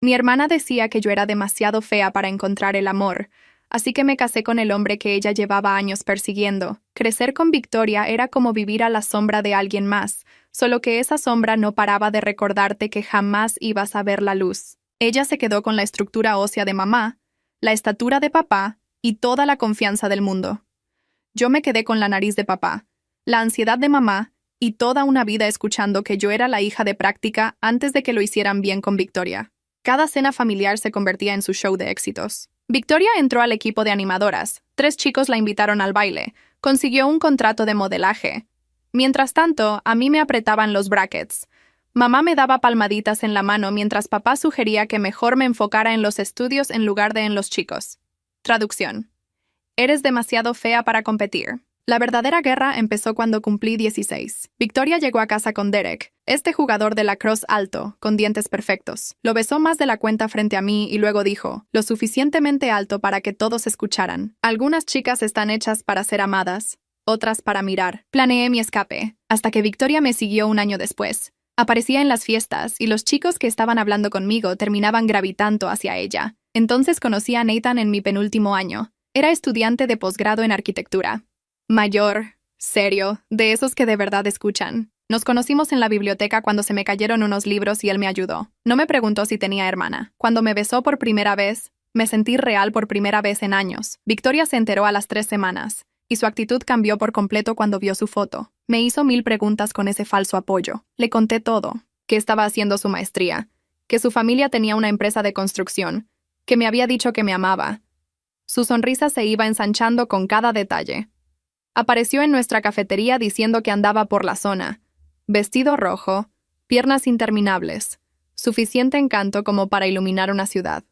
Mi hermana decía que yo era demasiado fea para encontrar el amor, así que me casé con el hombre que ella llevaba años persiguiendo. Crecer con Victoria era como vivir a la sombra de alguien más, solo que esa sombra no paraba de recordarte que jamás ibas a ver la luz. Ella se quedó con la estructura ósea de mamá, la estatura de papá y toda la confianza del mundo. Yo me quedé con la nariz de papá, la ansiedad de mamá y toda una vida escuchando que yo era la hija de práctica antes de que lo hicieran bien con Victoria. Cada cena familiar se convertía en su show de éxitos. Victoria entró al equipo de animadoras. 3 chicos la invitaron al baile. Consiguió un contrato de modelaje. Mientras tanto, a mí me apretaban los brackets. Mamá me daba palmaditas en la mano mientras papá sugería que mejor me enfocara en los estudios en lugar de en los chicos. Traducción. Eres demasiado fea para competir. La verdadera guerra empezó cuando cumplí 16. Victoria llegó a casa con Derek, este jugador de lacrosse alto, con dientes perfectos. Lo besó más de la cuenta frente a mí y luego dijo, lo suficientemente alto para que todos escucharan. Algunas chicas están hechas para ser amadas, otras para mirar. Planeé mi escape, hasta que Victoria me siguió un año después. Aparecía en las fiestas y los chicos que estaban hablando conmigo terminaban gravitando hacia ella. Entonces conocí a Nathan en mi penúltimo año. Era estudiante de posgrado en arquitectura. Mayor, serio, de esos que de verdad escuchan. Nos conocimos en la biblioteca cuando se me cayeron unos libros y él me ayudó. No me preguntó si tenía hermana. Cuando me besó por primera vez, me sentí real por primera vez en años. Victoria se enteró a las 3 semanas, y su actitud cambió por completo cuando vio su foto. Me hizo 1000 preguntas con ese falso apoyo. Le conté todo, que estaba haciendo su maestría, que su familia tenía una empresa de construcción, que me había dicho que me amaba. Su sonrisa se iba ensanchando con cada detalle. Apareció en nuestra cafetería diciendo que andaba por la zona. Vestido rojo, piernas interminables, suficiente encanto como para iluminar una ciudad.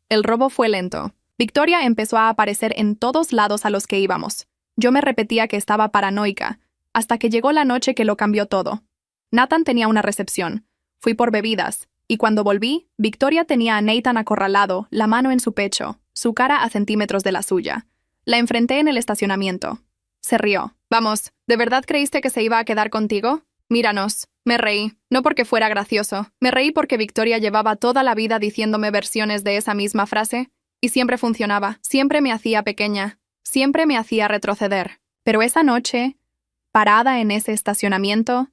El robo fue lento. Victoria empezó a aparecer en todos lados a los que íbamos. Yo me repetía que estaba paranoica, hasta que llegó la noche que lo cambió todo. Nathan tenía una recepción. Fui por bebidas, y cuando volví, Victoria tenía a Nathan acorralado, la mano en su pecho, su cara a centímetros de la suya. La enfrenté en el estacionamiento. Se rió. Vamos, ¿de verdad creíste que se iba a quedar contigo? Míranos. Me reí, no porque fuera gracioso. Me reí porque Victoria llevaba toda la vida diciéndome versiones de esa misma frase, y siempre funcionaba. Siempre me hacía pequeña. Siempre me hacía retroceder. Pero esa noche, parada en ese estacionamiento,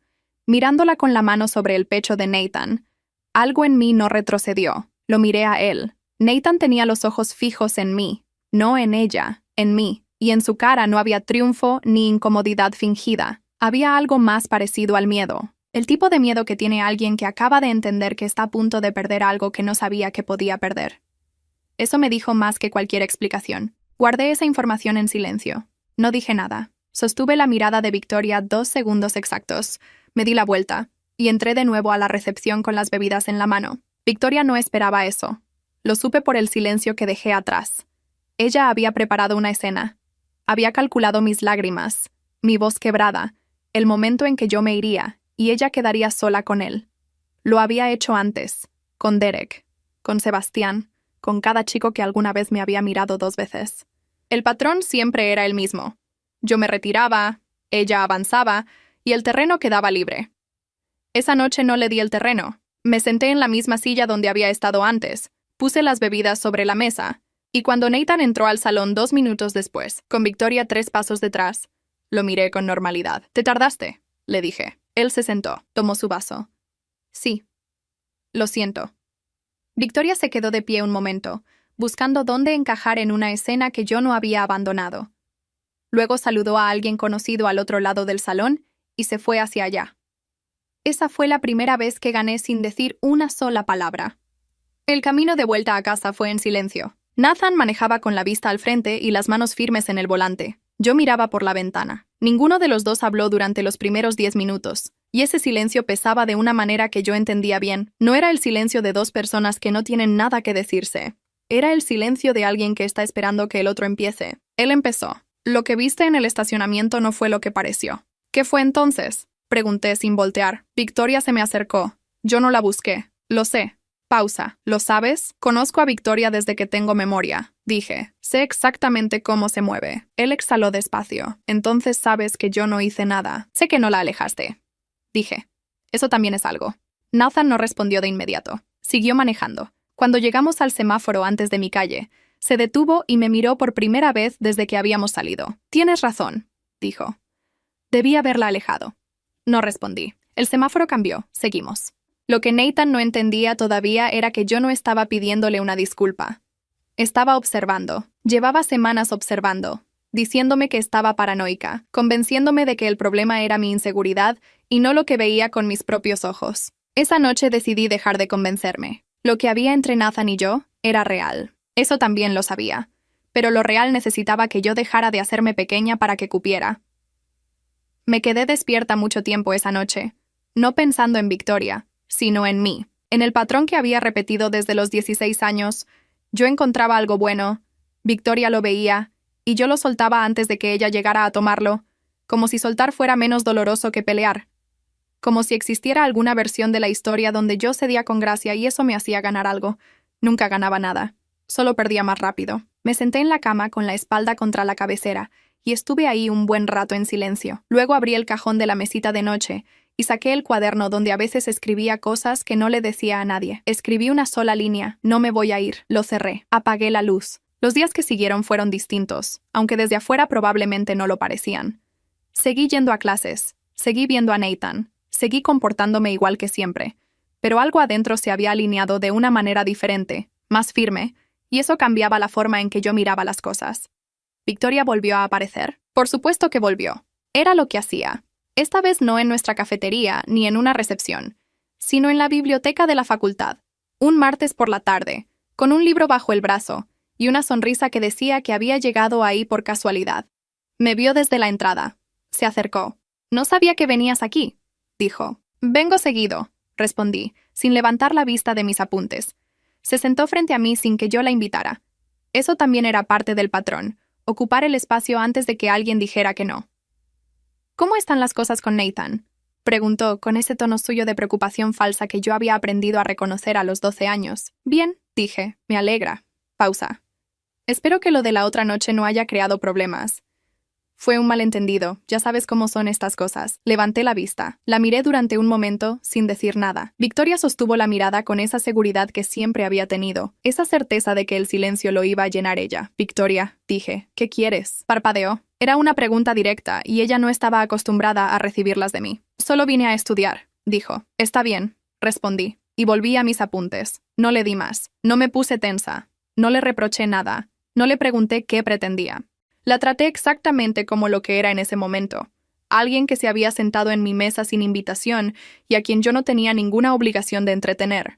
mirándola con la mano sobre el pecho de Nathan, algo en mí no retrocedió. Lo miré a él. Nathan tenía los ojos fijos en mí, no en ella, en mí, y en su cara no había triunfo ni incomodidad fingida. Había algo más parecido al miedo. El tipo de miedo que tiene alguien que acaba de entender que está a punto de perder algo que no sabía que podía perder. Eso me dijo más que cualquier explicación. Guardé esa información en silencio. No dije nada. Sostuve la mirada de Victoria 2 segundos exactos. Me di la vuelta, y entré de nuevo a la recepción con las bebidas en la mano. Victoria no esperaba eso. Lo supe por el silencio que dejé atrás. Ella había preparado una escena. Había calculado mis lágrimas, mi voz quebrada, el momento en que yo me iría, y ella quedaría sola con él. Lo había hecho antes, con Derek, con Sebastián, con cada chico que alguna vez me había mirado 2 veces. El patrón siempre era el mismo. Yo me retiraba, ella avanzaba, y el terreno quedaba libre. Esa noche no le di el terreno. Me senté en la misma silla donde había estado antes, puse las bebidas sobre la mesa, y cuando Nathan entró al salón 2 minutos después, con Victoria 3 pasos detrás, lo miré con normalidad. «¿Te tardaste?», le dije. Él se sentó, tomó su vaso. «Sí. Lo siento». Victoria se quedó de pie un momento, buscando dónde encajar en una escena que yo no había abandonado. Luego saludó a alguien conocido al otro lado del salón y se fue hacia allá. Esa fue la primera vez que gané sin decir una sola palabra. El camino de vuelta a casa fue en silencio. Nathan manejaba con la vista al frente y las manos firmes en el volante. Yo miraba por la ventana. Ninguno de los dos habló durante los primeros 10 minutos, y ese silencio pesaba de una manera que yo entendía bien. No era el silencio de 2 personas que no tienen nada que decirse. Era el silencio de alguien que está esperando que el otro empiece. Él empezó. «Lo que viste en el estacionamiento no fue lo que pareció». «¿Qué fue entonces?», pregunté sin voltear. Victoria se me acercó. Yo no la busqué. «Lo sé». Pausa. «¿Lo sabes? Conozco a Victoria desde que tengo memoria», dije. «Sé exactamente cómo se mueve». Él exhaló despacio. «Entonces sabes que yo no hice nada. Sé que no la alejaste», dije. «Eso también es algo». Nathan no respondió de inmediato. Siguió manejando. Cuando llegamos al semáforo antes de mi calle, se detuvo y me miró por primera vez desde que habíamos salido. «Tienes razón», dijo. «Debí haberla alejado». No respondí. El semáforo cambió. Seguimos. Lo que Nathan no entendía todavía era que yo no estaba pidiéndole una disculpa. Estaba observando. Llevaba semanas observando, diciéndome que estaba paranoica, convenciéndome de que el problema era mi inseguridad y no lo que veía con mis propios ojos. Esa noche decidí dejar de convencerme. Lo que había entre Nathan y yo era real. Eso también lo sabía. Pero lo real necesitaba que yo dejara de hacerme pequeña para que cupiera. Me quedé despierta mucho tiempo esa noche, no pensando en Victoria, sino en mí, en el patrón que había repetido desde los 16 años. Yo encontraba algo bueno, Victoria lo veía, y yo lo soltaba antes de que ella llegara a tomarlo, como si soltar fuera menos doloroso que pelear. Como si existiera alguna versión de la historia donde yo cedía con gracia y eso me hacía ganar algo. Nunca ganaba nada. Solo perdía más rápido. Me senté en la cama con la espalda contra la cabecera y estuve ahí un buen rato en silencio. Luego abrí el cajón de la mesita de noche y saqué el cuaderno donde a veces escribía cosas que no le decía a nadie. Escribí una sola línea: «No me voy a ir». Lo cerré. Apagué la luz. Los días que siguieron fueron distintos, aunque desde afuera probablemente no lo parecían. Seguí yendo a clases. Seguí viendo a Nathan. Seguí comportándome igual que siempre, pero algo adentro se había alineado de una manera diferente, más firme, y eso cambiaba la forma en que yo miraba las cosas. ¿Victoria volvió a aparecer? Por supuesto que volvió. Era lo que hacía. Esta vez no en nuestra cafetería ni en una recepción, sino en la biblioteca de la facultad, un martes por la tarde, con un libro bajo el brazo y una sonrisa que decía que había llegado ahí por casualidad. Me vio desde la entrada. Se acercó. «No sabía que venías aquí», dijo. «Vengo seguido», respondí, sin levantar la vista de mis apuntes. Se sentó frente a mí sin que yo la invitara. Eso también era parte del patrón, ocupar el espacio antes de que alguien dijera que no. «¿Cómo están las cosas con Nathan?», preguntó con ese tono suyo de preocupación falsa que yo había aprendido a reconocer a los 12 años. «Bien», dije, «me alegra». Pausa. «Espero que lo de la otra noche no haya creado problemas». «Fue un malentendido, ya sabes cómo son estas cosas». Levanté la vista. La miré durante un momento, sin decir nada. Victoria sostuvo la mirada con esa seguridad que siempre había tenido, esa certeza de que el silencio lo iba a llenar ella. «Victoria», dije, «¿qué quieres?». Parpadeó. Era una pregunta directa, y ella no estaba acostumbrada a recibirlas de mí. «Solo vine a estudiar», dijo. «Está bien», respondí, y volví a mis apuntes. No le di más. No me puse tensa. No le reproché nada. No le pregunté qué pretendía. La traté exactamente como lo que era en ese momento. Alguien que se había sentado en mi mesa sin invitación y a quien yo no tenía ninguna obligación de entretener.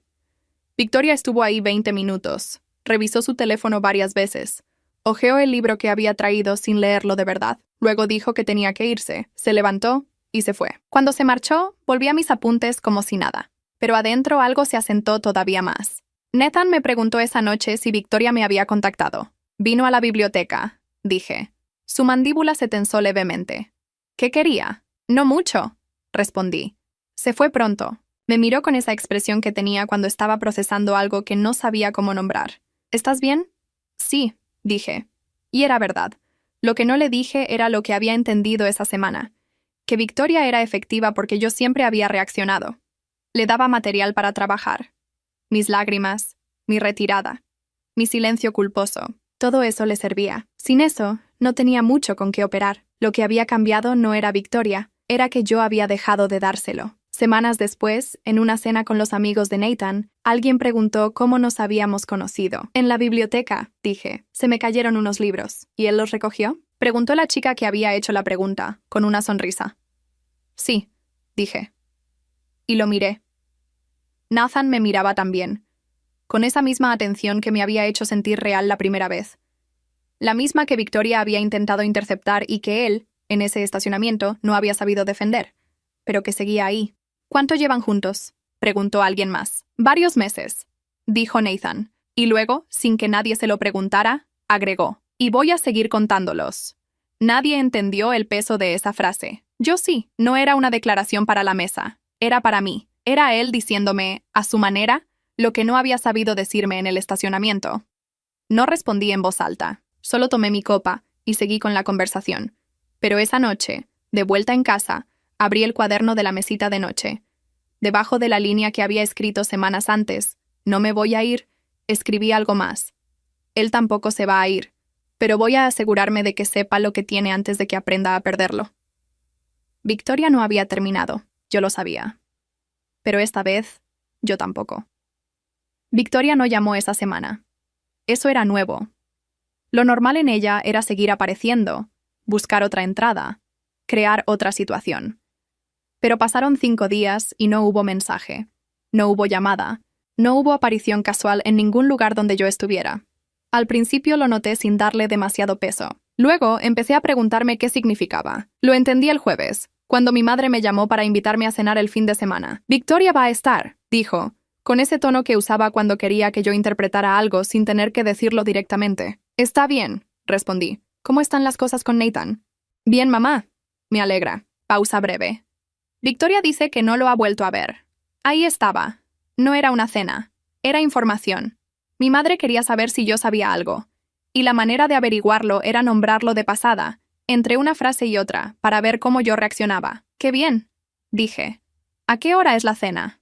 Victoria estuvo ahí 20 minutos. Revisó su teléfono varias veces. Hojeó el libro que había traído sin leerlo de verdad. Luego dijo que tenía que irse. Se levantó y se fue. Cuando se marchó, volví a mis apuntes como si nada. Pero adentro algo se asentó todavía más. Nathan me preguntó esa noche si Victoria me había contactado. «Vino a la biblioteca», dije. Su mandíbula se tensó levemente. «¿Qué quería?» «No mucho», respondí. Se fue pronto. Me miró con esa expresión que tenía cuando estaba procesando algo que no sabía cómo nombrar. «¿Estás bien?» «Sí», dije. Y era verdad. Lo que no le dije era lo que había entendido esa semana. Que Victoria era efectiva porque yo siempre había reaccionado. Le daba material para trabajar. Mis lágrimas, mi retirada, mi silencio culposo. Todo eso le servía. Sin eso, no tenía mucho con qué operar. Lo que había cambiado no era Victoria, era que yo había dejado de dárselo. Semanas después, en una cena con los amigos de Nathan, alguien preguntó cómo nos habíamos conocido. «En la biblioteca», dije. «Se me cayeron unos libros». «¿Y él los recogió?», preguntó la chica que había hecho la pregunta, con una sonrisa. «Sí», dije. Y lo miré. Nathan me miraba también, con esa misma atención que me había hecho sentir real la primera vez. La misma que Victoria había intentado interceptar y que él, en ese estacionamiento, no había sabido defender, pero que seguía ahí. «¿Cuánto llevan juntos?», preguntó alguien más. «Varios meses», dijo Nathan, y luego, sin que nadie se lo preguntara, agregó: «Y voy a seguir contándolos». Nadie entendió el peso de esa frase. Yo sí. No era una declaración para la mesa. Era para mí. Era él diciéndome, a su manera, lo que no había sabido decirme en el estacionamiento. No respondí en voz alta. Solo tomé mi copa y seguí con la conversación. Pero esa noche, de vuelta en casa, abrí el cuaderno de la mesita de noche. Debajo de la línea que había escrito semanas antes, «No me voy a ir», Escribí algo más. Él tampoco se va a ir, pero voy a asegurarme de que sepa lo que tiene antes de que aprenda a perderlo. Victoria no había terminado, yo lo sabía. Pero esta vez, yo tampoco. Victoria no llamó esa semana. Eso era nuevo. Lo normal en ella era seguir apareciendo, buscar otra entrada, crear otra situación. Pero pasaron 5 días y no hubo mensaje, no hubo llamada, no hubo aparición casual en ningún lugar donde yo estuviera. Al principio lo noté sin darle demasiado peso. Luego empecé a preguntarme qué significaba. Lo entendí el jueves, cuando mi madre me llamó para invitarme a cenar el fin de semana. Victoria va a estar, dijo, con ese tono que usaba cuando quería que yo interpretara algo sin tener que decirlo directamente. Está bien, respondí. ¿Cómo están las cosas con Nathan? Bien, mamá. Me alegra. Pausa breve. Victoria dice que no lo ha vuelto a ver. Ahí estaba. No era una cena. Era información. Mi madre quería saber si yo sabía algo. Y la manera de averiguarlo era nombrarlo de pasada, entre una frase y otra, para ver cómo yo reaccionaba. ¡Qué bien!, dije. ¿A qué hora es la cena?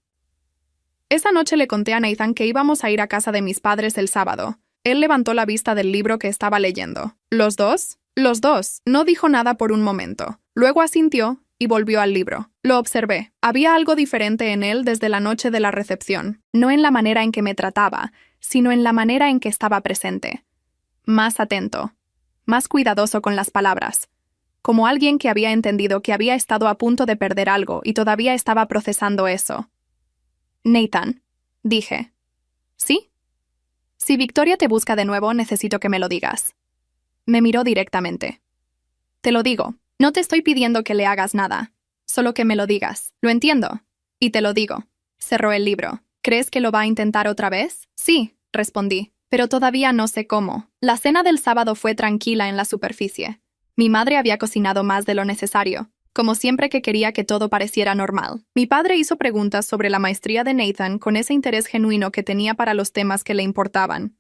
Esa noche le conté a Nathan que íbamos a ir a casa de mis padres el sábado. Él levantó la vista del libro que estaba leyendo. ¿Los dos? Los dos. No dijo nada por un momento. Luego asintió y volvió al libro. Lo observé. Había algo diferente en él desde la noche de la recepción. No en la manera en que me trataba, sino en la manera en que estaba presente. Más atento. Más cuidadoso con las palabras. Como alguien que había entendido que había estado a punto de perder algo y todavía estaba procesando eso. Nathan, dije. ¿Sí? Si Victoria te busca de nuevo, necesito que me lo digas. Me miró directamente. Te lo digo. No te estoy pidiendo que le hagas nada. Solo que me lo digas. Lo entiendo. Y te lo digo. Cerró el libro. ¿Crees que lo va a intentar otra vez? Sí, respondí. Pero todavía no sé cómo. La cena del sábado fue tranquila en la superficie. Mi madre había cocinado más de lo necesario, como siempre que quería que todo pareciera normal. Mi padre hizo preguntas sobre la maestría de Nathan con ese interés genuino que tenía para los temas que le importaban.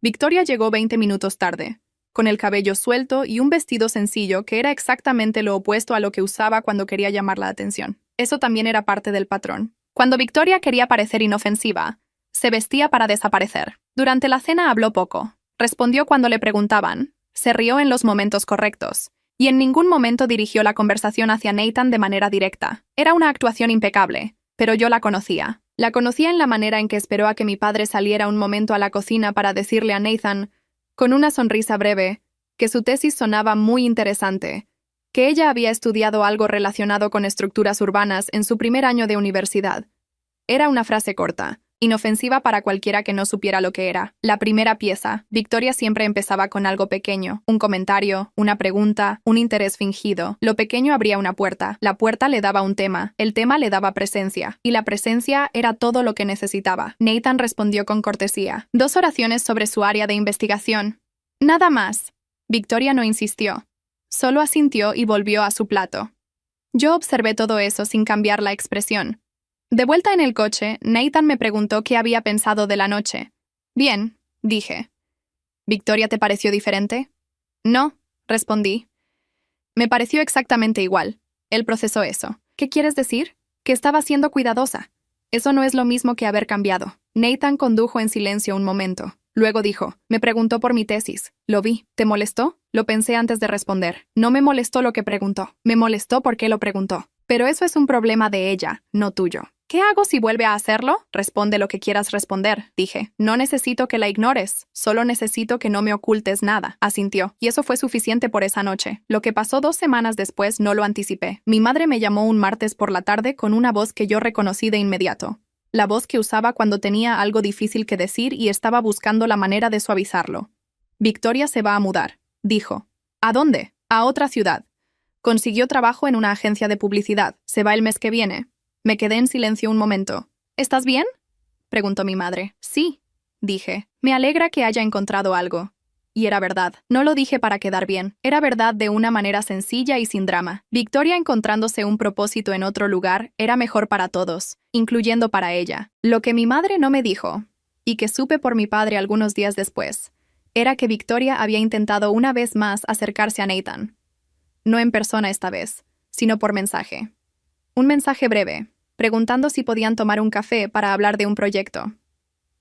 Victoria llegó 20 minutos tarde, con el cabello suelto y un vestido sencillo que era exactamente lo opuesto a lo que usaba cuando quería llamar la atención. Eso también era parte del patrón. Cuando Victoria quería parecer inofensiva, se vestía para desaparecer. Durante la cena habló poco. Respondió cuando le preguntaban. Se rió en los momentos correctos. Y en ningún momento dirigió la conversación hacia Nathan de manera directa. Era una actuación impecable, pero yo la conocía. La conocía en la manera en que esperó a que mi padre saliera un momento a la cocina para decirle a Nathan, con una sonrisa breve, que su tesis sonaba muy interesante, que ella había estudiado algo relacionado con estructuras urbanas en su primer año de universidad. Era una frase corta, inofensiva para cualquiera que no supiera lo que era. La primera pieza, Victoria siempre empezaba con algo pequeño, un comentario, una pregunta, un interés fingido. Lo pequeño abría una puerta, la puerta le daba un tema, el tema le daba presencia, y la presencia era todo lo que necesitaba. Nathan respondió con cortesía. 2 oraciones sobre su área de investigación. Nada más. Victoria no insistió. Solo asintió y volvió a su plato. Yo observé todo eso sin cambiar la expresión. De vuelta en el coche, Nathan me preguntó qué había pensado de la noche. Bien, dije. ¿Victoria te pareció diferente? No, respondí. Me pareció exactamente igual. Él procesó eso. ¿Qué quieres decir? Que estaba siendo cuidadosa. Eso no es lo mismo que haber cambiado. Nathan condujo en silencio un momento. Luego dijo, me preguntó por mi tesis. Lo vi. ¿Te molestó? Lo pensé antes de responder. No me molestó lo que preguntó. Me molestó porque lo preguntó. Pero eso es un problema de ella, no tuyo. ¿Qué hago si vuelve a hacerlo? Responde lo que quieras responder, dije. No necesito que la ignores, solo necesito que no me ocultes nada, asintió. Y eso fue suficiente por esa noche. Lo que pasó 2 semanas después no lo anticipé. Mi madre me llamó un martes por la tarde con una voz que yo reconocí de inmediato. La voz que usaba cuando tenía algo difícil que decir y estaba buscando la manera de suavizarlo. Victoria se va a mudar, dijo. ¿A dónde? A otra ciudad. Consiguió trabajo en una agencia de publicidad. Se va el mes que viene. Me quedé en silencio un momento. ¿Estás bien?, preguntó mi madre. Sí, dije. Me alegra que haya encontrado algo. Y era verdad. No lo dije para quedar bien. Era verdad de una manera sencilla y sin drama. Victoria encontrándose un propósito en otro lugar era mejor para todos, incluyendo para ella. Lo que mi madre no me dijo, y que supe por mi padre algunos días después, era que Victoria había intentado una vez más acercarse a Nathan. No en persona esta vez, sino por mensaje. Un mensaje breve, preguntando si podían tomar un café para hablar de un proyecto.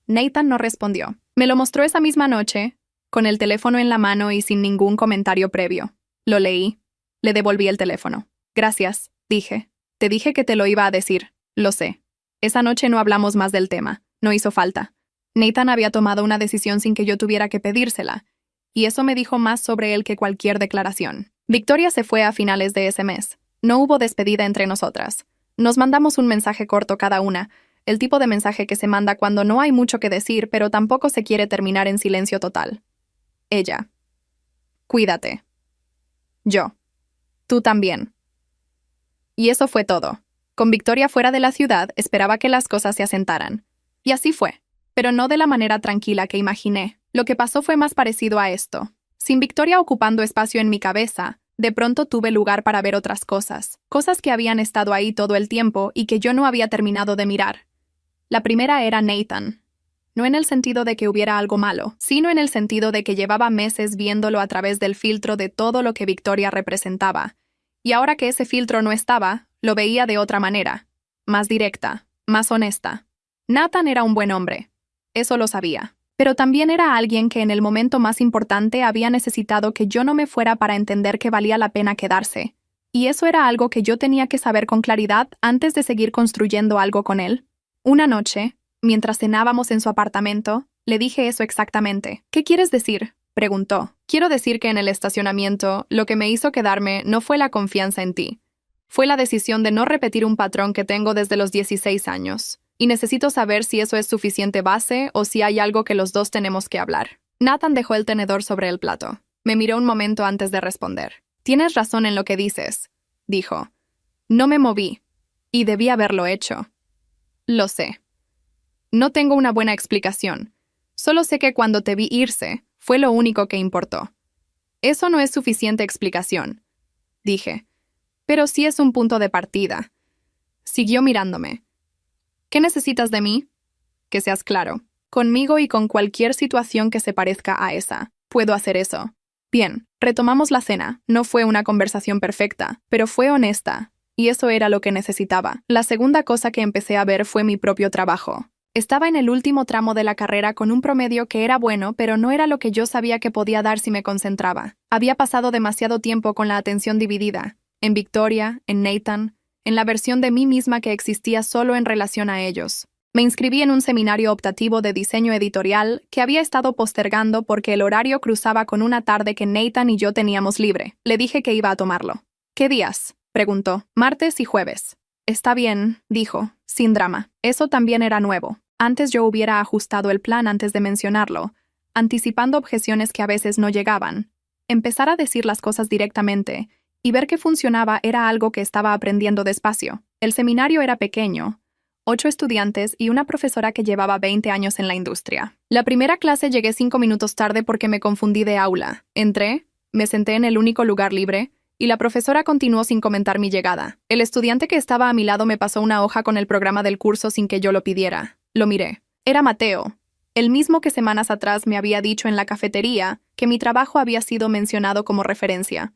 Nathan no respondió. Me lo mostró esa misma noche, con el teléfono en la mano y sin ningún comentario previo. Lo leí. Le devolví el teléfono. Gracias, dije. Te dije que te lo iba a decir. Lo sé. Esa noche no hablamos más del tema. No hizo falta. Nathan había tomado una decisión sin que yo tuviera que pedírsela, y eso me dijo más sobre él que cualquier declaración. Victoria se fue a finales de ese mes. No hubo despedida entre nosotras. Nos mandamos un mensaje corto cada una, el tipo de mensaje que se manda cuando no hay mucho que decir, pero tampoco se quiere terminar en silencio total. Ella. Cuídate. Yo. Tú también. Y eso fue todo. Con Victoria fuera de la ciudad, esperaba que las cosas se asentaran. Y así fue, pero no de la manera tranquila que imaginé. Lo que pasó fue más parecido a esto. Sin Victoria ocupando espacio en mi cabeza, de pronto tuve lugar para ver otras cosas, cosas que habían estado ahí todo el tiempo y que yo no había terminado de mirar. La primera era Nathan. No en el sentido de que hubiera algo malo, sino en el sentido de que llevaba meses viéndolo a través del filtro de todo lo que Victoria representaba. Y ahora que ese filtro no estaba, lo veía de otra manera, más directa, más honesta. Nathan era un buen hombre. Eso lo sabía. Pero también era alguien que en el momento más importante había necesitado que yo no me fuera para entender que valía la pena quedarse. Y eso era algo que yo tenía que saber con claridad antes de seguir construyendo algo con él. Una noche, mientras cenábamos en su apartamento, le dije eso exactamente. ¿Qué quieres decir?, preguntó. Quiero decir que en el estacionamiento, lo que me hizo quedarme no fue la confianza en ti. Fue la decisión de no repetir un patrón que tengo desde los 16 años. Y necesito saber si eso es suficiente base o si hay algo que los dos tenemos que hablar. Nathan dejó el tenedor sobre el plato. Me miró un momento antes de responder. Tienes razón en lo que dices, dijo. No me moví, y debí haberlo hecho. Lo sé. No tengo una buena explicación. Solo sé que cuando te vi irse, fue lo único que importó. Eso no es suficiente explicación, dije. Pero sí es un punto de partida. Siguió mirándome. ¿Qué necesitas de mí? Que seas claro. Conmigo y con cualquier situación que se parezca a esa. Puedo hacer eso. Bien, retomamos la cena. No fue una conversación perfecta, pero fue honesta. Y eso era lo que necesitaba. La segunda cosa que empecé a ver fue mi propio trabajo. Estaba en el último tramo de la carrera con un promedio que era bueno, pero no era lo que yo sabía que podía dar si me concentraba. Había pasado demasiado tiempo con la atención dividida. En Victoria, en Nathan, en la versión de mí misma que existía solo en relación a ellos. Me inscribí en un seminario optativo de diseño editorial que había estado postergando porque el horario cruzaba con una tarde que Nathan y yo teníamos libre. Le dije que iba a tomarlo. ¿Qué días?, preguntó. Martes y jueves. Está bien, dijo, sin drama. Eso también era nuevo. Antes yo hubiera ajustado el plan antes de mencionarlo, anticipando objeciones que a veces no llegaban. Empezar a decir las cosas directamente y ver que funcionaba era algo que estaba aprendiendo despacio. El seminario era pequeño, 8 estudiantes y una profesora que llevaba 20 años en la industria. La primera clase llegué 5 minutos tarde porque me confundí de aula. Entré, me senté en el único lugar libre, y la profesora continuó sin comentar mi llegada. El estudiante que estaba a mi lado me pasó una hoja con el programa del curso sin que yo lo pidiera. Lo miré. Era Mateo, el mismo que semanas atrás me había dicho en la cafetería que mi trabajo había sido mencionado como referencia.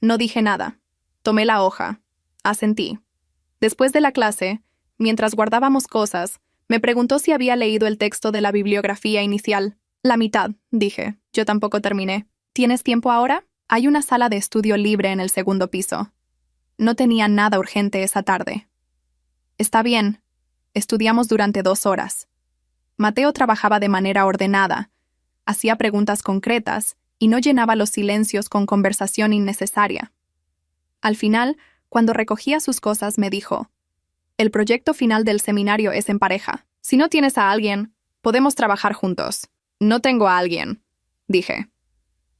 No dije nada. Tomé la hoja. Asentí. Después de la clase, mientras guardábamos cosas, me preguntó si había leído el texto de la bibliografía inicial. La mitad, dije. Yo tampoco terminé. ¿Tienes tiempo ahora? Hay una sala de estudio libre en el segundo piso. No tenía nada urgente esa tarde. Está bien. Estudiamos durante 2 horas. Mateo trabajaba de manera ordenada, hacía preguntas concretas y no llenaba los silencios con conversación innecesaria. Al final, cuando recogía sus cosas, me dijo: el proyecto final del seminario es en pareja. Si no tienes a alguien, podemos trabajar juntos. No tengo a alguien, dije.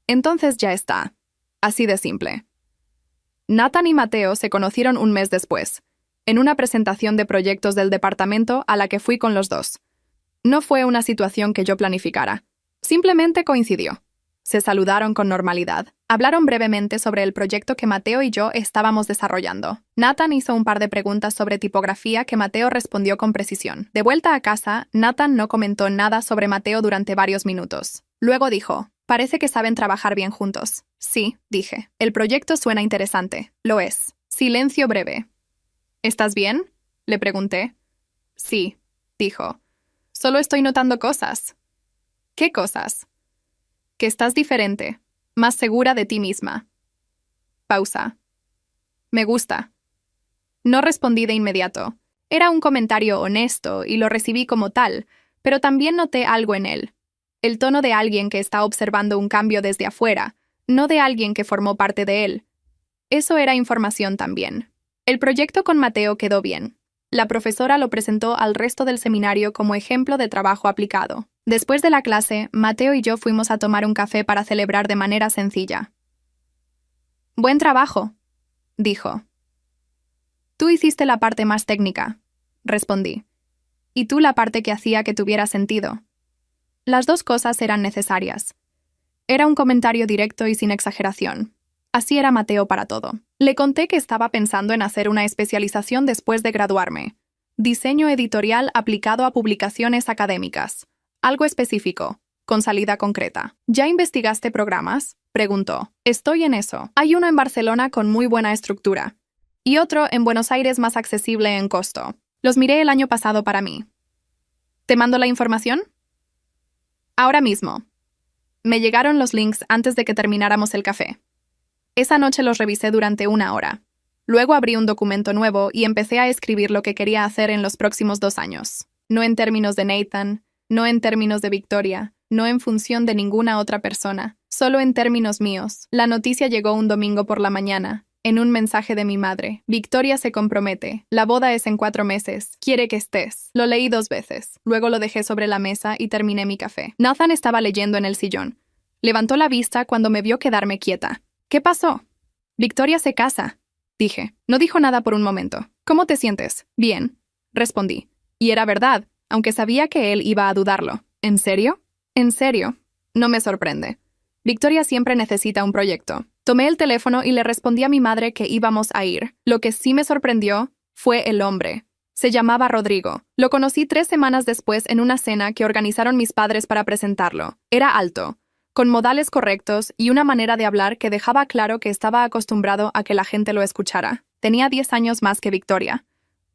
Entonces ya está. Así de simple. Nathan y Mateo se conocieron un mes después, en una presentación de proyectos del departamento a la que fui con los dos. No fue una situación que yo planificara. Simplemente coincidió. Se saludaron con normalidad. Hablaron brevemente sobre el proyecto que Mateo y yo estábamos desarrollando. Nathan hizo un par de preguntas sobre tipografía que Mateo respondió con precisión. De vuelta a casa, Nathan no comentó nada sobre Mateo durante varios minutos. Luego dijo: parece que saben trabajar bien juntos. Sí, dije. El proyecto suena interesante. Lo es. Silencio breve. ¿Estás bien?, le pregunté. Sí, dijo. Solo estoy notando cosas. ¿Qué cosas? Que estás diferente, más segura de ti misma. Pausa. Me gusta. No respondí de inmediato. Era un comentario honesto y lo recibí como tal, pero también noté algo en él. El tono de alguien que está observando un cambio desde afuera, no de alguien que formó parte de él. Eso era información también. El proyecto con Mateo quedó bien. La profesora lo presentó al resto del seminario como ejemplo de trabajo aplicado. Después de la clase, Mateo y yo fuimos a tomar un café para celebrar de manera sencilla. «Buen trabajo», dijo. «Tú hiciste la parte más técnica», respondí. «Y tú la parte que hacía que tuviera sentido». Las dos cosas eran necesarias. Era un comentario directo y sin exageración. Así era Mateo para todo. Le conté que estaba pensando en hacer una especialización después de graduarme. Diseño editorial aplicado a publicaciones académicas. Algo específico, con salida concreta. ¿Ya investigaste programas?, preguntó. Estoy en eso. Hay uno en Barcelona con muy buena estructura. Y otro en Buenos Aires más accesible en costo. Los miré el año pasado para mí. ¿Te mando la información? Ahora mismo. Me llegaron los links antes de que termináramos el café. Esa noche los revisé durante 1 hora. Luego abrí un documento nuevo y empecé a escribir lo que quería hacer en los próximos 2 años. No en términos de Nathan, no en términos de Victoria, no en función de ninguna otra persona, solo en términos míos. La noticia llegó un domingo por la mañana, en un mensaje de mi madre. Victoria se compromete. La boda es en 4 meses. Quiere que estés. Lo leí 2 veces. Luego lo dejé sobre la mesa y terminé mi café. Nathan estaba leyendo en el sillón. Levantó la vista cuando me vio quedarme quieta. ¿Qué pasó? Victoria se casa, dije. No dijo nada por un momento. ¿Cómo te sientes? Bien, respondí. Y era verdad, aunque sabía que él iba a dudarlo. ¿En serio? En serio. No me sorprende. Victoria siempre necesita un proyecto. Tomé el teléfono y le respondí a mi madre que íbamos a ir. Lo que sí me sorprendió fue el hombre. Se llamaba Rodrigo. Lo conocí 3 semanas después en una cena que organizaron mis padres para presentarlo. Era alto, con modales correctos y una manera de hablar que dejaba claro que estaba acostumbrado a que la gente lo escuchara. Tenía 10 años más que Victoria,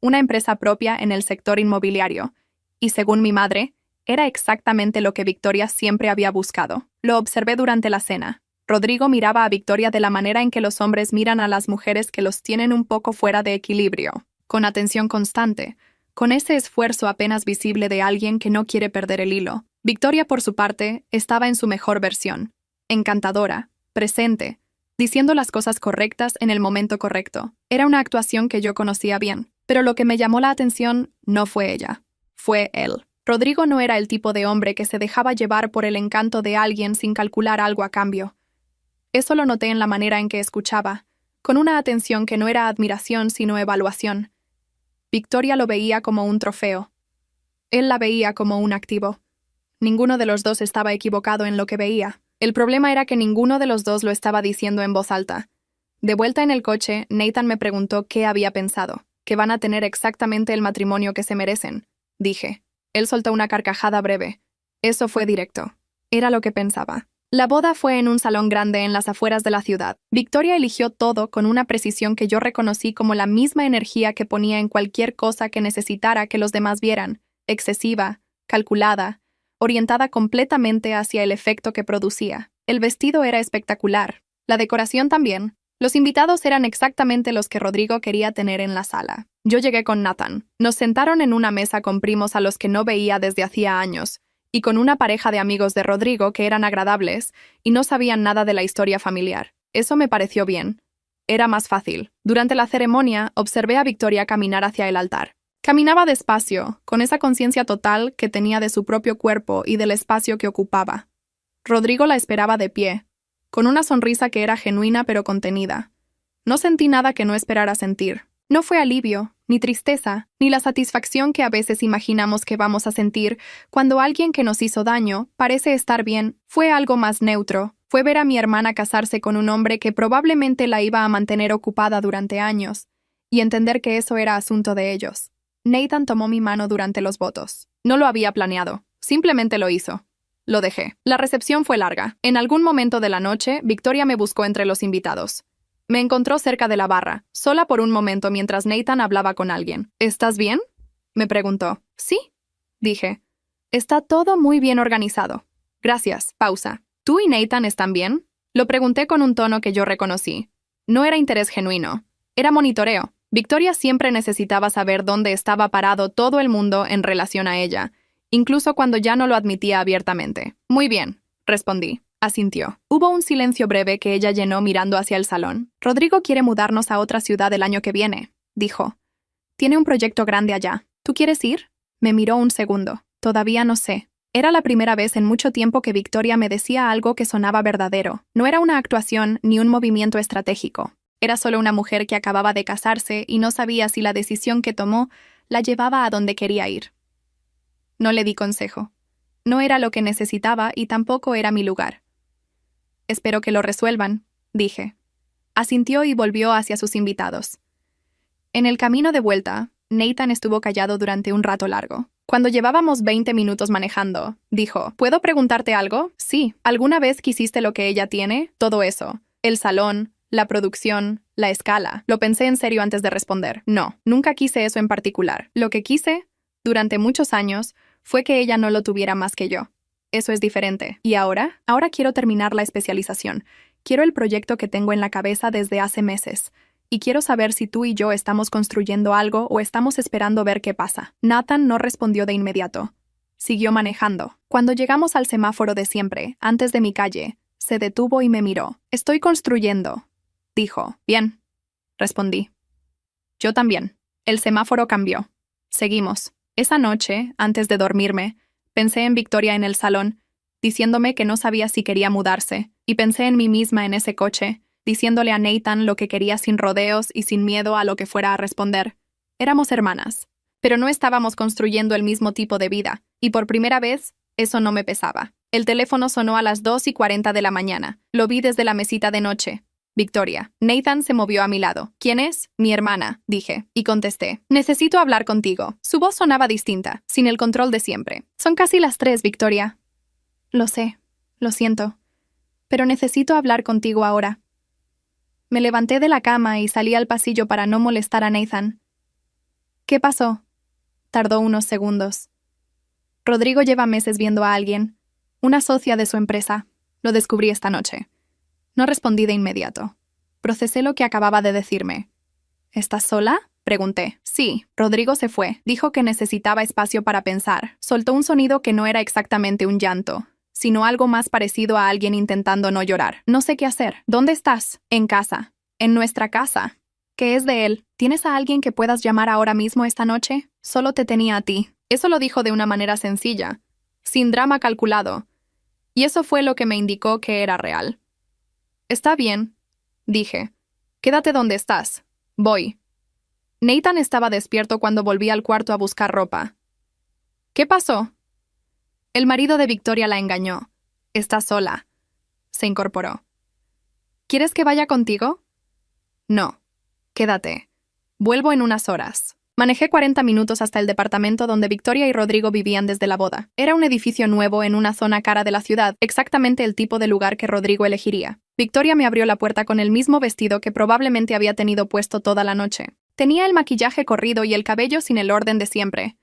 una empresa propia en el sector inmobiliario, y según mi madre, era exactamente lo que Victoria siempre había buscado. Lo observé durante la cena. Rodrigo miraba a Victoria de la manera en que los hombres miran a las mujeres que los tienen un poco fuera de equilibrio, con atención constante, con ese esfuerzo apenas visible de alguien que no quiere perder el hilo. Victoria, por su parte, estaba en su mejor versión, encantadora, presente, diciendo las cosas correctas en el momento correcto. Era una actuación que yo conocía bien, pero lo que me llamó la atención no fue ella, fue él. Rodrigo no era el tipo de hombre que se dejaba llevar por el encanto de alguien sin calcular algo a cambio. Eso lo noté en la manera en que escuchaba, con una atención que no era admiración sino evaluación. Victoria lo veía como un trofeo. Él la veía como un activo. Ninguno de los dos estaba equivocado en lo que veía. El problema era que ninguno de los dos lo estaba diciendo en voz alta. De vuelta en el coche, Nathan me preguntó qué había pensado. Que van a tener exactamente el matrimonio que se merecen, dije. Él soltó una carcajada breve. Eso fue directo. Era lo que pensaba. La boda fue en un salón grande en las afueras de la ciudad. Victoria eligió todo con una precisión que yo reconocí como la misma energía que ponía en cualquier cosa que necesitara que los demás vieran. Excesiva, calculada, orientada completamente hacia el efecto que producía. El vestido era espectacular. La decoración también. Los invitados eran exactamente los que Rodrigo quería tener en la sala. Yo llegué con Nathan. Nos sentaron en una mesa con primos a los que no veía desde hacía años, y con una pareja de amigos de Rodrigo que eran agradables y no sabían nada de la historia familiar. Eso me pareció bien. Era más fácil. Durante la ceremonia, observé a Victoria caminar hacia el altar. Caminaba despacio, con esa conciencia total que tenía de su propio cuerpo y del espacio que ocupaba. Rodrigo la esperaba de pie, con una sonrisa que era genuina pero contenida. No sentí nada que no esperara sentir. No fue alivio, ni tristeza, ni la satisfacción que a veces imaginamos que vamos a sentir cuando alguien que nos hizo daño parece estar bien. Fue algo más neutro. Fue ver a mi hermana casarse con un hombre que probablemente la iba a mantener ocupada durante años, y entender que eso era asunto de ellos. Nathan tomó mi mano durante los votos. No lo había planeado, simplemente lo hizo. Lo dejé. La recepción fue larga. En algún momento de la noche, Victoria me buscó entre los invitados. Me encontró cerca de la barra, sola por un momento mientras Nathan hablaba con alguien. ¿Estás bien?, me preguntó. Sí, dije. Está todo muy bien organizado. Gracias. Pausa. ¿Tú y Nathan están bien? Lo pregunté con un tono que yo reconocí. No era interés genuino. Era monitoreo. Victoria siempre necesitaba saber dónde estaba parado todo el mundo en relación a ella, incluso cuando ya no lo admitía abiertamente. Muy bien, respondí. Asintió. Hubo un silencio breve que ella llenó mirando hacia el salón. Rodrigo quiere mudarnos a otra ciudad el año que viene, dijo. Tiene un proyecto grande allá. ¿Tú quieres ir? Me miró un segundo. Todavía no sé. Era la primera vez en mucho tiempo que Victoria me decía algo que sonaba verdadero. No era una actuación ni un movimiento estratégico. Era solo una mujer que acababa de casarse y no sabía si la decisión que tomó la llevaba a donde quería ir. No le di consejo. No era lo que necesitaba y tampoco era mi lugar. Espero que lo resuelvan, dije. Asintió y volvió hacia sus invitados. En el camino de vuelta, Nathan estuvo callado durante un rato largo. Cuando llevábamos 20 minutos manejando, dijo, ¿puedo preguntarte algo? Sí. ¿Alguna vez quisiste lo que ella tiene? Todo eso. El salón, la producción, la escala. Lo pensé en serio antes de responder. No, nunca quise eso en particular. Lo que quise, durante muchos años, fue que ella no lo tuviera más que yo. Eso es diferente. ¿Y ahora? Ahora quiero terminar la especialización. Quiero el proyecto que tengo en la cabeza desde hace meses. Y quiero saber si tú y yo estamos construyendo algo o estamos esperando ver qué pasa. Nathan no respondió de inmediato. Siguió manejando. Cuando llegamos al semáforo de siempre, antes de mi calle, se detuvo y me miró. Estoy construyendo, dijo. Bien, respondí. Yo también. El semáforo cambió. Seguimos. Esa noche, antes de dormirme, pensé en Victoria en el salón, diciéndome que no sabía si quería mudarse, y pensé en mí misma en ese coche, diciéndole a Nathan lo que quería sin rodeos y sin miedo a lo que fuera a responder. Éramos hermanas, pero no estábamos construyendo el mismo tipo de vida, y por primera vez, eso no me pesaba. El teléfono sonó a las 2:40 de la mañana. Lo vi desde la mesita de noche. Victoria. Nathan se movió a mi lado. ¿Quién es? Mi hermana, dije, y contesté. Necesito hablar contigo. Su voz sonaba distinta, sin el control de siempre. Son casi las 3, Victoria. Lo sé, lo siento, pero necesito hablar contigo ahora. Me levanté de la cama y salí al pasillo para no molestar a Nathan. ¿Qué pasó? Tardó unos segundos. Rodrigo lleva meses viendo a alguien, una socia de su empresa. Lo descubrí esta noche. No respondí de inmediato. Procesé lo que acababa de decirme. ¿Estás sola? Pregunté. Sí, Rodrigo se fue. Dijo que necesitaba espacio para pensar. Soltó un sonido que no era exactamente un llanto, sino algo más parecido a alguien intentando no llorar. No sé qué hacer. ¿Dónde estás? En casa. En nuestra casa. ¿Qué es de él? ¿Tienes a alguien que puedas llamar ahora mismo esta noche? Solo te tenía a ti. Eso lo dijo de una manera sencilla, sin drama calculado. Y eso fue lo que me indicó que era real. Está bien, dije. Quédate donde estás. Voy. Nathan estaba despierto cuando volví al cuarto a buscar ropa. ¿Qué pasó? El marido de Victoria la engañó. Está sola. Se incorporó. ¿Quieres que vaya contigo? No. Quédate. Vuelvo en unas horas. Manejé 40 minutos hasta el departamento donde Victoria y Rodrigo vivían desde la boda. Era un edificio nuevo en una zona cara de la ciudad, exactamente el tipo de lugar que Rodrigo elegiría. Victoria me abrió la puerta con el mismo vestido que probablemente había tenido puesto toda la noche. Tenía el maquillaje corrido y el cabello sin el orden de siempre.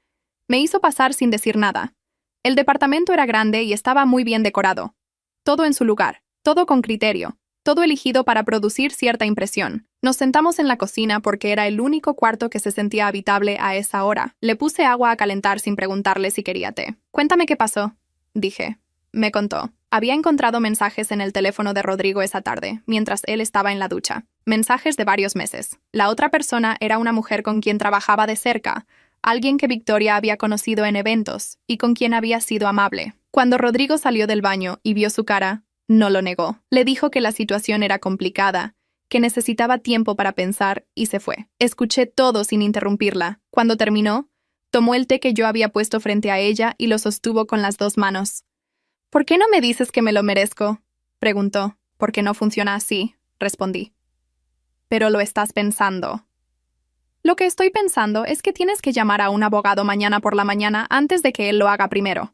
Me hizo pasar sin decir nada. El departamento era grande y estaba muy bien decorado. Todo en su lugar, todo con criterio, todo elegido para producir cierta impresión. Nos sentamos en la cocina porque era el único cuarto que se sentía habitable a esa hora. Le puse agua a calentar sin preguntarle si quería té. Cuéntame qué pasó, dije. Me contó. Había encontrado mensajes en el teléfono de Rodrigo esa tarde, mientras él estaba en la ducha. Mensajes de varios meses. La otra persona era una mujer con quien trabajaba de cerca, alguien que Victoria había conocido en eventos y con quien había sido amable. Cuando Rodrigo salió del baño y vio su cara, no lo negó. Le dijo que la situación era complicada, que necesitaba tiempo para pensar y se fue. Escuché todo sin interrumpirla. Cuando terminó, tomó el té que yo había puesto frente a ella y lo sostuvo con las 2 manos. ¿Por qué no me dices que me lo merezco? Preguntó. Porque no funciona así, respondí. Pero lo estás pensando. Lo que estoy pensando es que tienes que llamar a un abogado mañana por la mañana antes de que él lo haga primero.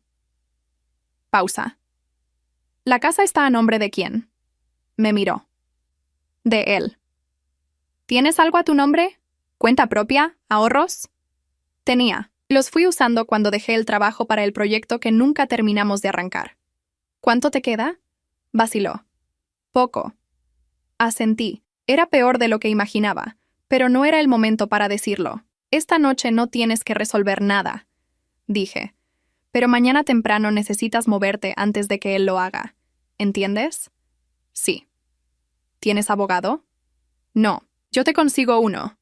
Pausa. ¿La casa está a nombre de quién? Me miró. De él. ¿Tienes algo a tu nombre? ¿Cuenta propia? ¿Ahorros? Tenía. Los fui usando cuando dejé el trabajo para el proyecto que nunca terminamos de arrancar. ¿Cuánto te queda? Vaciló. Poco. Asentí. Era peor de lo que imaginaba, pero no era el momento para decirlo. Esta noche no tienes que resolver nada, dije. Pero mañana temprano necesitas moverte antes de que él lo haga. ¿Entiendes? Sí. ¿Tienes abogado? No, yo te consigo uno.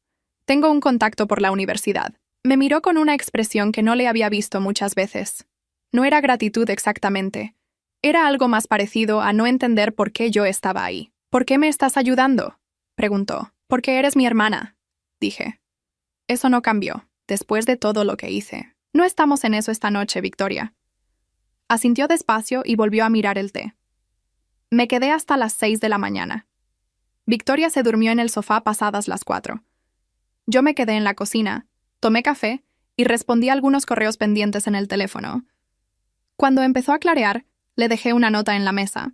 Tengo un contacto por la universidad. Me miró con una expresión que no le había visto muchas veces. No era gratitud exactamente. Era algo más parecido a no entender por qué yo estaba ahí. ¿Por qué me estás ayudando?, preguntó. Porque eres mi hermana, dije. Eso no cambió, después de todo lo que hice. No estamos en eso esta noche, Victoria. Asintió despacio y volvió a mirar el té. Me quedé hasta las 6 de la mañana. Victoria se durmió en el sofá pasadas las 4. Yo me quedé en la cocina, tomé café y respondí a algunos correos pendientes en el teléfono. Cuando empezó a clarear, le dejé una nota en la mesa.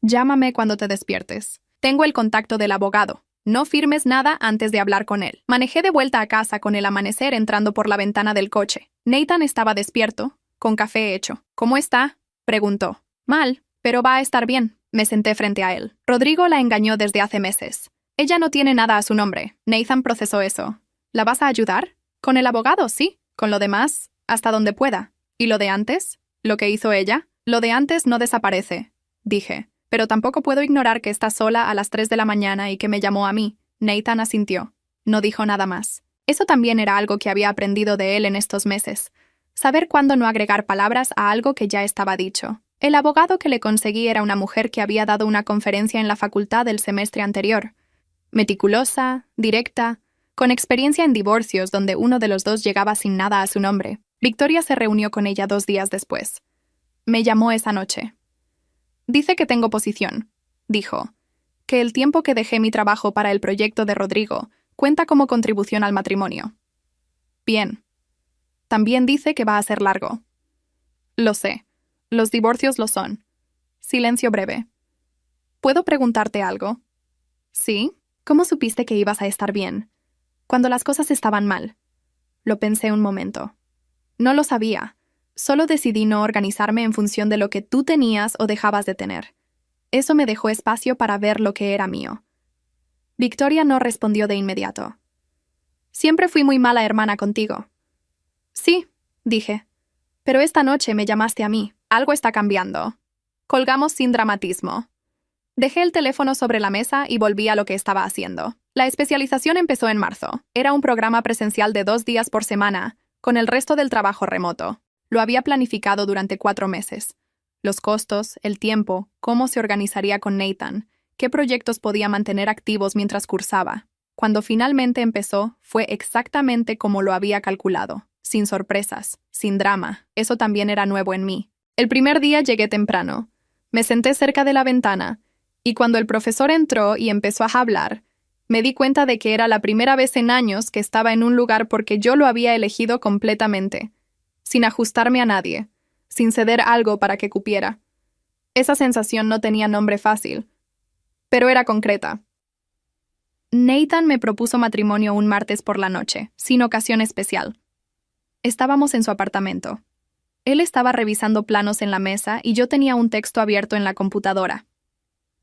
Llámame cuando te despiertes. Tengo el contacto del abogado. No firmes nada antes de hablar con él. Manejé de vuelta a casa con el amanecer entrando por la ventana del coche. Nathan estaba despierto, con café hecho. ¿Cómo está?, preguntó. Mal, pero va a estar bien. Me senté frente a él. Rodrigo la engañó desde hace meses. Ella no tiene nada a su nombre. Nathan procesó eso. ¿La vas a ayudar? Con el abogado, sí. Con lo demás, hasta donde pueda. ¿Y lo de antes? ¿Lo que hizo ella? Lo de antes no desaparece, dije. Pero tampoco puedo ignorar que está sola a las 3 de la mañana y que me llamó a mí. Nathan asintió. No dijo nada más. Eso también era algo que había aprendido de él en estos meses. Saber cuándo no agregar palabras a algo que ya estaba dicho. El abogado que le conseguí era una mujer que había dado una conferencia en la facultad del semestre anterior. Meticulosa, directa, con experiencia en divorcios donde uno de los dos llegaba sin nada a su nombre. Victoria se reunió con ella 2 días después. Me llamó esa noche. Dice que tengo posición, dijo, que el tiempo que dejé mi trabajo para el proyecto de Rodrigo cuenta como contribución al matrimonio. Bien. También dice que va a ser largo. Lo sé. Los divorcios lo son. Silencio breve. ¿Puedo preguntarte algo? ¿Sí? ¿Cómo supiste que ibas a estar bien? Cuando las cosas estaban mal. Lo pensé un momento. No lo sabía. Solo decidí no organizarme en función de lo que tú tenías o dejabas de tener. Eso me dejó espacio para ver lo que era mío. Victoria no respondió de inmediato. Siempre fui muy mala hermana contigo. Sí, dije. Pero esta noche me llamaste a mí. Algo está cambiando. Colgamos sin dramatismo. Dejé el teléfono sobre la mesa y volví a lo que estaba haciendo. La especialización empezó en marzo. Era un programa presencial de 2 días por semana, con el resto del trabajo remoto. Lo había planificado durante 4 meses. Los costos, el tiempo, cómo se organizaría con Nathan, qué proyectos podía mantener activos mientras cursaba. Cuando finalmente empezó, fue exactamente como lo había calculado. Sin sorpresas, sin drama. Eso también era nuevo en mí. El primer día llegué temprano. Me senté cerca de la ventana, y cuando el profesor entró y empezó a hablar, me di cuenta de que era la primera vez en años que estaba en un lugar porque yo lo había elegido completamente, sin ajustarme a nadie, sin ceder algo para que cupiera. Esa sensación no tenía nombre fácil, pero era concreta. Nathan me propuso matrimonio un martes por la noche, sin ocasión especial. Estábamos en su apartamento. Él estaba revisando planos en la mesa y yo tenía un texto abierto en la computadora.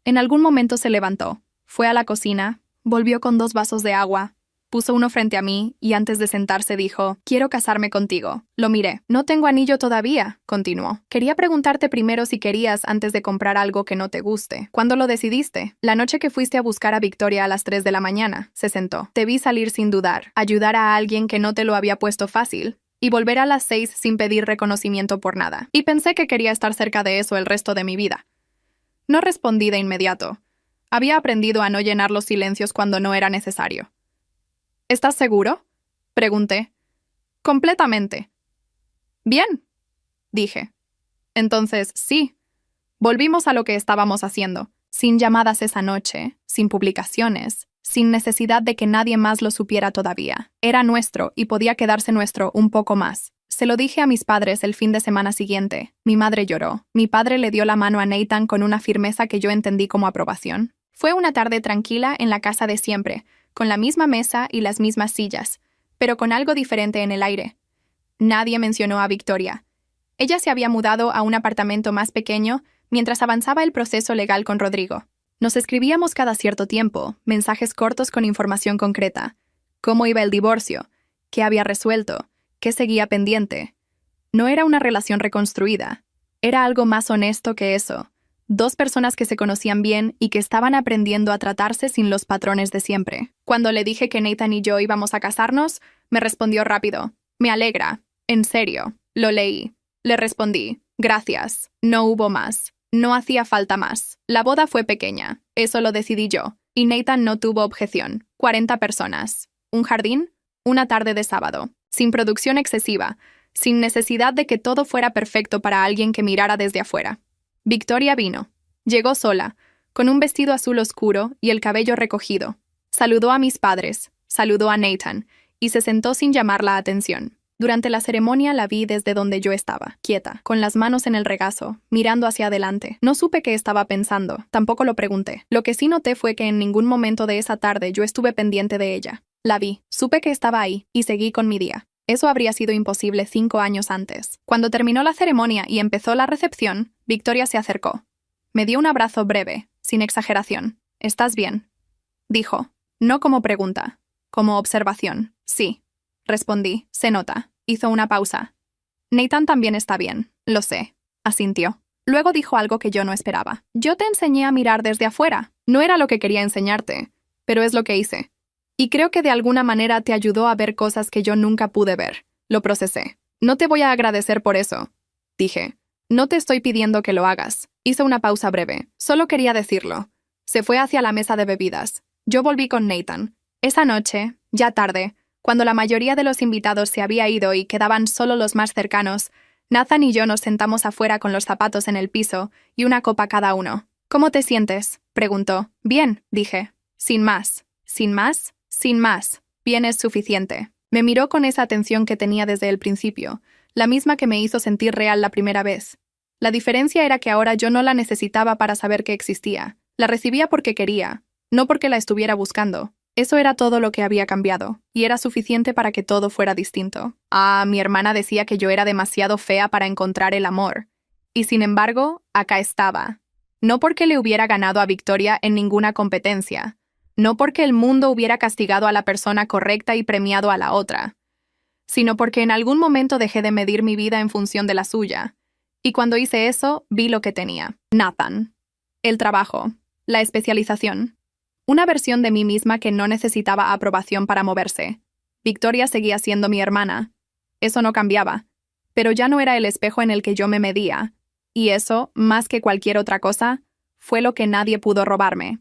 En algún momento se levantó, fue a la cocina, volvió con 2 vasos de agua, puso uno frente a mí y antes de sentarse dijo, «Quiero casarme contigo». Lo miré. «No tengo anillo todavía», continuó. «Quería preguntarte primero si querías antes de comprar algo que no te guste. ¿Cuándo lo decidiste?» «La noche que fuiste a buscar a Victoria a las 3 de la mañana», se sentó. «Te vi salir sin dudar, ayudar a alguien que no te lo había puesto fácil, y volver a las 6 sin pedir reconocimiento por nada. Y pensé que quería estar cerca de eso el resto de mi vida». No respondí de inmediato. Había aprendido a no llenar los silencios cuando no era necesario. «¿Estás seguro?», pregunté. «Completamente». «Bien», dije. «Entonces, sí». Volvimos a lo que estábamos haciendo, sin llamadas esa noche, sin publicaciones, sin necesidad de que nadie más lo supiera todavía. Era nuestro y podía quedarse nuestro un poco más. Se lo dije a mis padres el fin de semana siguiente. Mi madre lloró. Mi padre le dio la mano a Nathan con una firmeza que yo entendí como aprobación. Fue una tarde tranquila en la casa de siempre, con la misma mesa y las mismas sillas, pero con algo diferente en el aire. Nadie mencionó a Victoria. Ella se había mudado a un apartamento más pequeño mientras avanzaba el proceso legal con Rodrigo. Nos escribíamos cada cierto tiempo, mensajes cortos con información concreta. ¿Cómo iba el divorcio? ¿Qué había resuelto? ¿Qué seguía pendiente? No era una relación reconstruida. Era algo más honesto que eso. Dos personas que se conocían bien y que estaban aprendiendo a tratarse sin los patrones de siempre. Cuando le dije que Nathan y yo íbamos a casarnos, me respondió rápido. Me alegra. En serio. Lo leí. Le respondí. Gracias. No hubo más. No hacía falta más. La boda fue pequeña. Eso lo decidí yo. Y Nathan no tuvo objeción. 40 personas. Un jardín. Una tarde de sábado. Sin producción excesiva. Sin necesidad de que todo fuera perfecto para alguien que mirara desde afuera. Victoria vino. Llegó sola, con un vestido azul oscuro y el cabello recogido. Saludó a mis padres, saludó a Nathan, y se sentó sin llamar la atención. Durante la ceremonia la vi desde donde yo estaba, quieta, con las manos en el regazo, mirando hacia adelante. No supe qué estaba pensando, tampoco lo pregunté. Lo que sí noté fue que en ningún momento de esa tarde yo estuve pendiente de ella. La vi, supe que estaba ahí, y seguí con mi día. Eso habría sido imposible 5 años antes. Cuando terminó la ceremonia y empezó la recepción, Victoria se acercó. Me dio un abrazo breve, sin exageración. ¿Estás bien?, dijo. No como pregunta, como observación. Sí, respondí. Se nota. Hizo una pausa. Nathan también está bien, lo sé, asintió. Luego dijo algo que yo no esperaba. Yo te enseñé a mirar desde afuera. No era lo que quería enseñarte, pero es lo que hice. Y creo que de alguna manera te ayudó a ver cosas que yo nunca pude ver. Lo procesé. No te voy a agradecer por eso, dije. No te estoy pidiendo que lo hagas. Hizo una pausa breve. Solo quería decirlo. Se fue hacia la mesa de bebidas. Yo volví con Nathan. Esa noche, ya tarde, cuando la mayoría de los invitados se había ido y quedaban solo los más cercanos, Nathan y yo nos sentamos afuera con los zapatos en el piso y una copa cada uno. ¿Cómo te sientes?, preguntó. Bien, dije. Sin más. ¿Sin más? Sin más. Bien es suficiente. Me miró con esa atención que tenía desde el principio, la misma que me hizo sentir real la primera vez. La diferencia era que ahora yo no la necesitaba para saber que existía. La recibía porque quería, no porque la estuviera buscando. Eso era todo lo que había cambiado, y era suficiente para que todo fuera distinto. Mi hermana decía que yo era demasiado fea para encontrar el amor. Y sin embargo, acá estaba. No porque le hubiera ganado a Victoria en ninguna competencia. No porque el mundo hubiera castigado a la persona correcta y premiado a la otra, sino porque en algún momento dejé de medir mi vida en función de la suya. Y cuando hice eso, vi lo que tenía. Nathan. El trabajo. La especialización. Una versión de mí misma que no necesitaba aprobación para moverse. Victoria seguía siendo mi hermana. Eso no cambiaba. Pero ya no era el espejo en el que yo me medía. Y eso, más que cualquier otra cosa, fue lo que nadie pudo robarme.